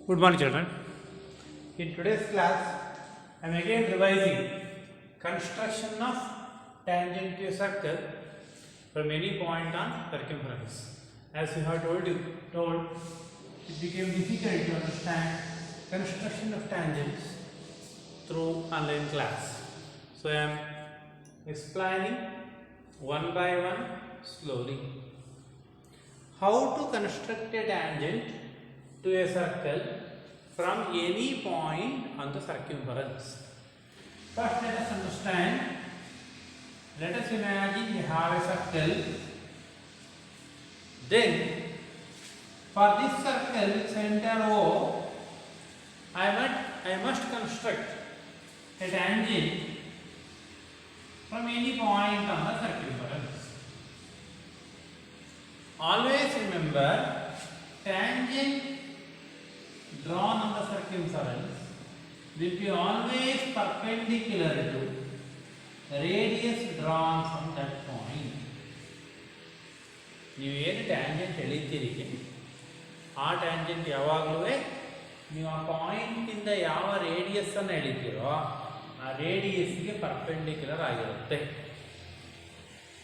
Good morning, children. In today's class, I am again revising construction of tangent to a circle from any point on circumference. As we have told, it became difficult to understand construction of tangents through online class. So I am explaining one by one slowly. How to construct a tangent to a circle from any point on the circumference. First, let us understand. Let us imagine we have a circle. Then, for this circle center O, I must construct a tangent from any point on the circumference. Always remember, tangent drawn on the circumference will be always perpendicular to the radius drawn from that point. ನೀವು ಏನು tangent ಎಳಿತೀರಿ ಆ tangent ಯಾವಾಗಲೂ ನೀವು ಆ ಪಾಯಿಂಟಿಂದ ಯಾವ ರೇಡಿಯಸ್ಸನ್ನು ಎಳಿತೀರೋ ಆ ರೇಡಿಯಸ್ಗೆ ಪರ್ಪೆಂಡಿಕ್ಯುಲರ್ ಆಗಿರುತ್ತೆ.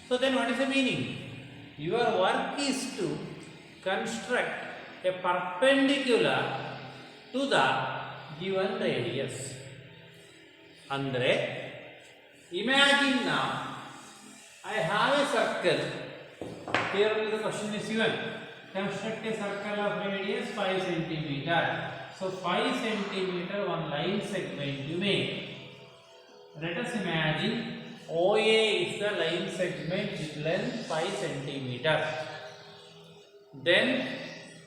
So then what is the meaning? Your work is to construct a perpendicular to the given radius. Andre, imagine now I have a circle. Here only the question is given. Construct a circle of radius 5 cm. So 5 cm one line segment you make. Let us imagine OA is the line segment with length 5 cm. Then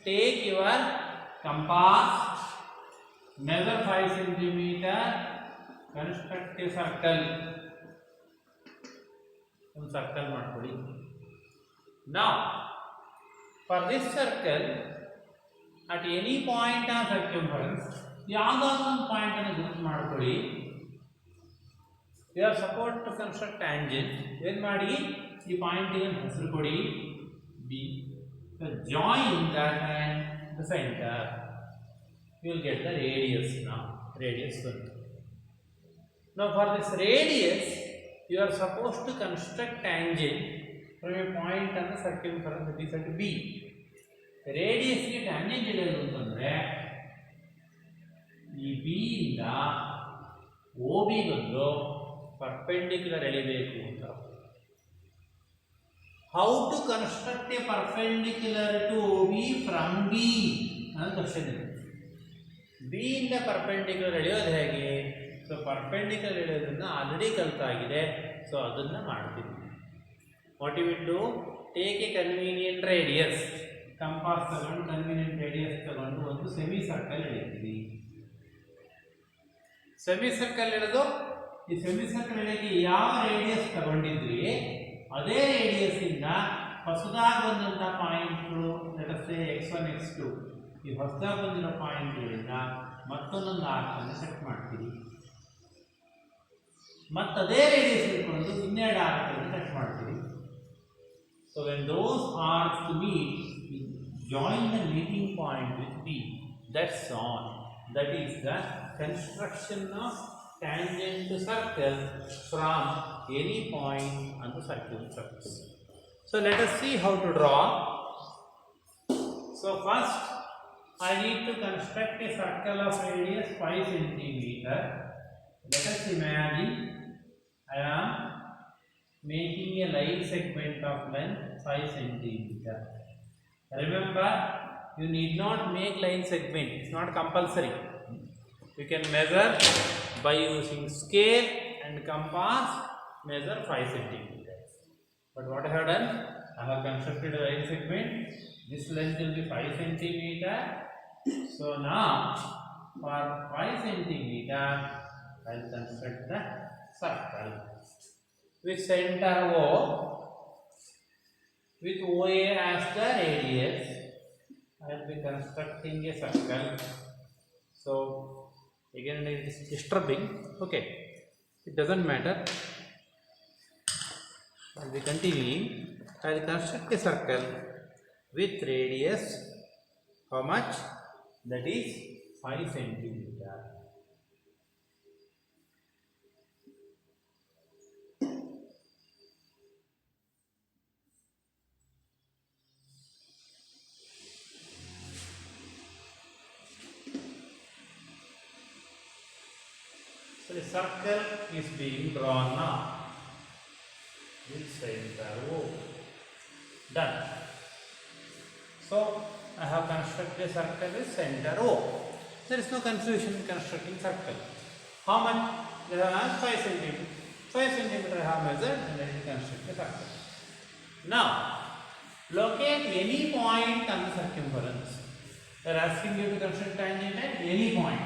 take your compass, measure 5 cm, construct a circle. One circle ಮಾಡ್ಕೊಳ್ಳಿ. Now, for this circle, at any point on circumference, ಯಾವುದಾದ್ರೂ ಒಂದು point ಅನ್ನು ಗುರುತು ಮಾಡ್ಕೊಳ್ಳಿ. You are supposed to construct tangent. ಏನು ಮಾಡಿ? ಈ ಪಾಯಿಂಟಿಗೆ ಹೆಸರು ಕೊಡಿ B. So join that and the center. You will get the radius now. Radius 1. Now for this radius, you are supposed to construct tangent from a point on the circumference that is at B. Radius ಗೆ tangent ಎಳೆಯೋದು ಅಂತಂದ್ರೆ ಈ B ಇಂದ OB ಗೊಂದು perpendicular ಎಳಿಬೇಕು ಅಂತ. How to construct a perpendicular to OB from B? ಅನ್ನೋ question ಇದೆ. B ಇಂದ perpendicular ಎಳೆಯೋದು ಹೇಗೆ? ಸೊ ಪರ್ಪೆಂಡಿಕ್ಯುಲರ್ ಎಳೆಯೋದನ್ನ ಆಲ್ರೆಡಿ ಕಲ್ತಾಗಿದೆ. ಸೊ ಅದನ್ನ ಮಾಡ್ತೀವಿ. What you will do? Take a convenient radius. Compass ತಗೊಂಡು ಕನ್ವೀನಿಯಂಟ್ ರೇಡಿಯಸ್ ತಗೊಂಡು ಒಂದು ಸೆಮಿ ಸರ್ಕಲ್ ಎಳಿತೀವಿ. ಸೆಮಿ ಸರ್ಕಲ್ ಎಳೆದು ಈ ಸೆಮಿ ಸರ್ಕಲ್ ಎಳೆಗೆ ಯಾವ ರೇಡಿಯಸ್ ತಗೊಂಡಿದ್ರಿ ಅದೇ ರೇಡಿಯಸ್ ಇಂದ ಹೊಸದಾಗಿ ಬಂದಂಥ ಪಾಯಿಂಟ್ಗಳು ಲೆಟಸ್ x1 x2 ಈ ಹೊಸದಾಗಿ ಬಂದಿರೋ ಪಾಯಿಂಟ್ಗಳಿಂದ ಮತ್ತೊಂದೊಂದು ಆರ್ಕನ್ನು ಸೆಟ್ ಮಾಡ್ತೀವಿ. ಮತ್ತು ಅದೇ ರೇಡಿಯಸ್ ಇಟ್ಕೊಂಡು ಇನ್ನೆರಡು ಆರ್ಕನ್ನು ಸೆಟ್ ಮಾಡ್ತೀವಿ. So when those arcs meet, join the meeting point with B. That's all. That is the construction of tangent to circle from any point on the circumference. So let us see how to draw. So first I need to construct a circle of radius 5 cm. Let us imagine I am making a line segment of length 5 cm. Remember, you need not make line segment. It's not compulsory. You can measure by using scale and compass, measure 5 cm. But what I have done, I have constructed a line segment. This length will be 5 cm. So now for 5 cm, I will construct the circle with center O, with OA as the radius. I will be constructing a circle. So again it is disturbing. Okay, it doesn't matter. I'll be continuing. I'll construct a circle with radius how much? That is 5 centimeter. So the circle is being drawn now. With center O. Done. So I have constructed a circle with center O. There is no confusion in constructing circle. How much? There are 5 centimeter. 5 centimeter I have measured and I will construct a circle. Now locate any point on the circumference. They are asking you to construct tangent at any point.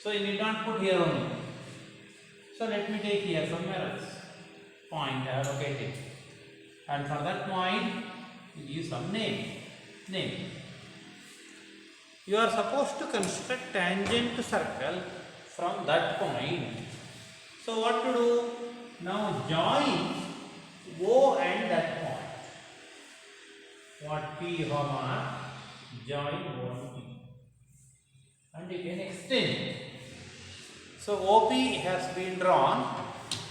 So you need not put here only. So let me take here somewhere else. Point I have located. And for that point, you give some name. You are supposed to construct tangent to circle from that point. So what to do? Now join O and that point. What P mark? Join O and P. And you can extend. So OP has been drawn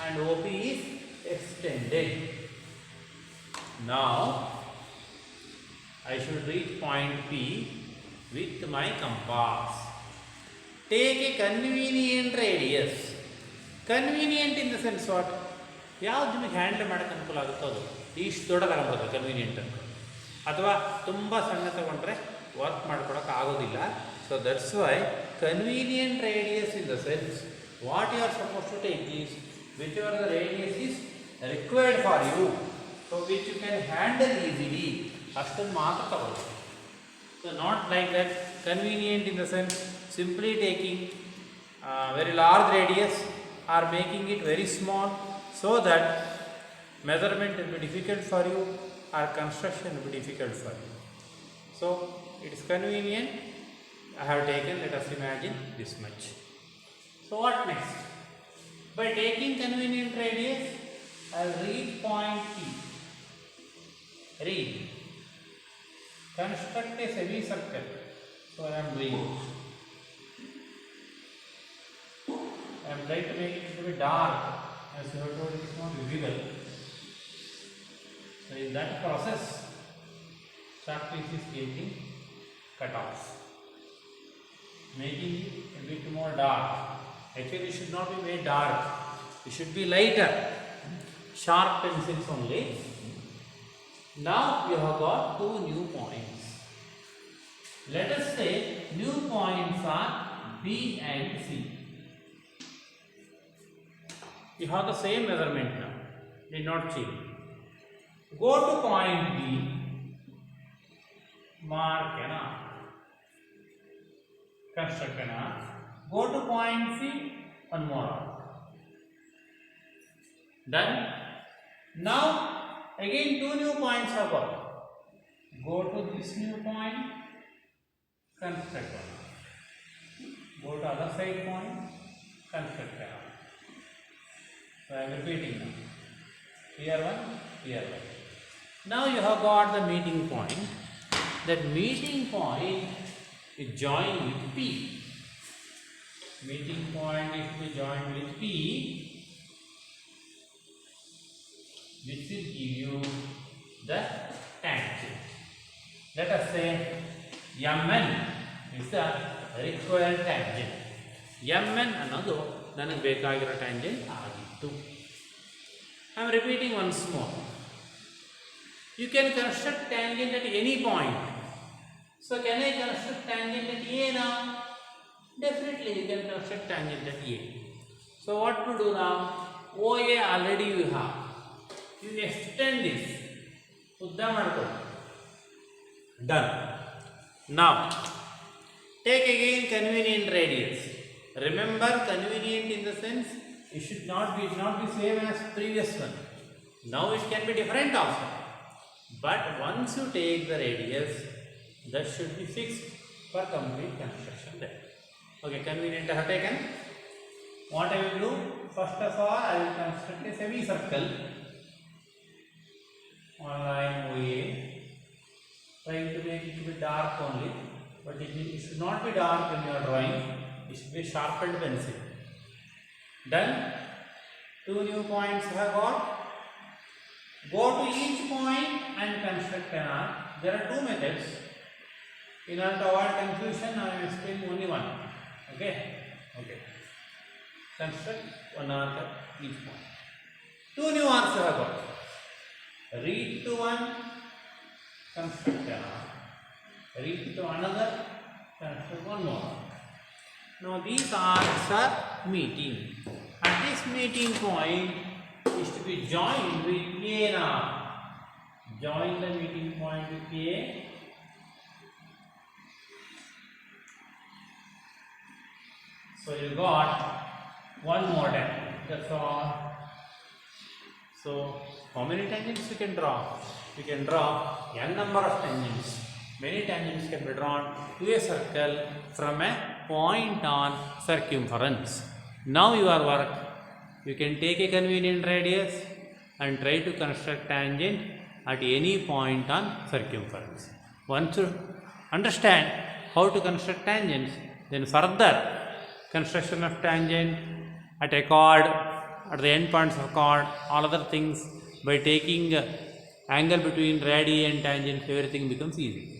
and OP is extended. Now I should reach point P with my compass. Take a convenient radius. Convenient in the sense what? ಯಾವುದು ನಿಮಗೆ handle ಮಾಡೋಕ್ಕೆ ಅನುಕೂಲ ಆಗುತ್ತೋ ಅದು ಇಷ್ಟು ದೊಡ್ಡ ತಗೊಂಡ್ಬರ್ತದೆ convenient ಅಂತ ಅಥವಾ ತುಂಬ ಸಣ್ಣ ತಗೊಂಡ್ರೆ ವರ್ಕ್ ಮಾಡ್ಕೊಳಕ್ಕೆ ಆಗೋದಿಲ್ಲ. So that's why convenient radius in the sense what you are supposed to take is whichever the radius is required for you, so which you can handle easily. ಅಷ್ಟನ್ನು ಮಾತ್ರ ತಗೊಳ್ಳಿ. So not like that convenient in the sense simply taking very large radius or making it very small so that measurement will be difficult for you or construction will be difficult for you. So it is convenient. I have taken, let us imagine this much. So what next? By taking convenient radius, I will reach point P. Read. Construct a semicircle. So I am doing it. I am trying to make it a little bit dark. As you have told, it is not visible. So in that process, chalk piece is getting cut off, making it a bit more dark. Actually, it should not be made dark. It should be lighter. Sharp pencils only. Now you have got two new points. Let us say new points are B and C. You have the same measurement now. Did not change. Go to point B. Mark an arc. Construct an arc. Go to point C. One more arc. Done. Now again two new points are got. Go to this new point. Construct one arc. Go to other side point. Construct an arc. So I am repeating now. Here one, here one. Now you have got the meeting point. That meeting point is joined with P. Meeting point is to be joined with P, which will give you the tangent. Let us say Mn is the required tangent. Mn ಅನ್ನೋದು ನನಗೆ ಬೇಕಾಗಿರೋ tangent ಆಗಿತ್ತು. I am repeating once more. You can construct tangent at any point. So can I construct tangent at A now? Definitely you can construct tangent at A. So what to do now? OA already you have. You extend this. Udda madkondi. Done. Now take again convenient radius. Remember convenient in the sense it should not be same as previous one. Now it can be different also. But once you take the radius, that should be fixed for complete construction there. Okay, convenient I have taken. What I will do? First of all, I will construct a semicircle. One line OA. Trying to make it a bit dark only, but it should not be dark when you are drawing. It should be a sharpened pencil. Done. 2 new points have got. Go to each point and construct an arc. There are 2 methods. In order to avoid confusion, I will explain only one. Okay? Okay. Construct one arc at each point. 2 new arcs have got. Reach to one, construct an arc. Reach to another, construct one more. Now these arcs are meeting. At this meeting point is to be joined with A now. Join the meeting point with A. So you got one more tangent. That's all. So how many tangents you can draw? You can draw n number of tangents. Many tangents can be drawn to a circle from a point on circumference. Now your work, you can take a convenient radius and try to construct tangent at any point on circumference. Once you understand how to construct tangents, then further construction of tangent at a chord, at the end points of chord, all other things by taking angle between radii and tangents, everything becomes easy.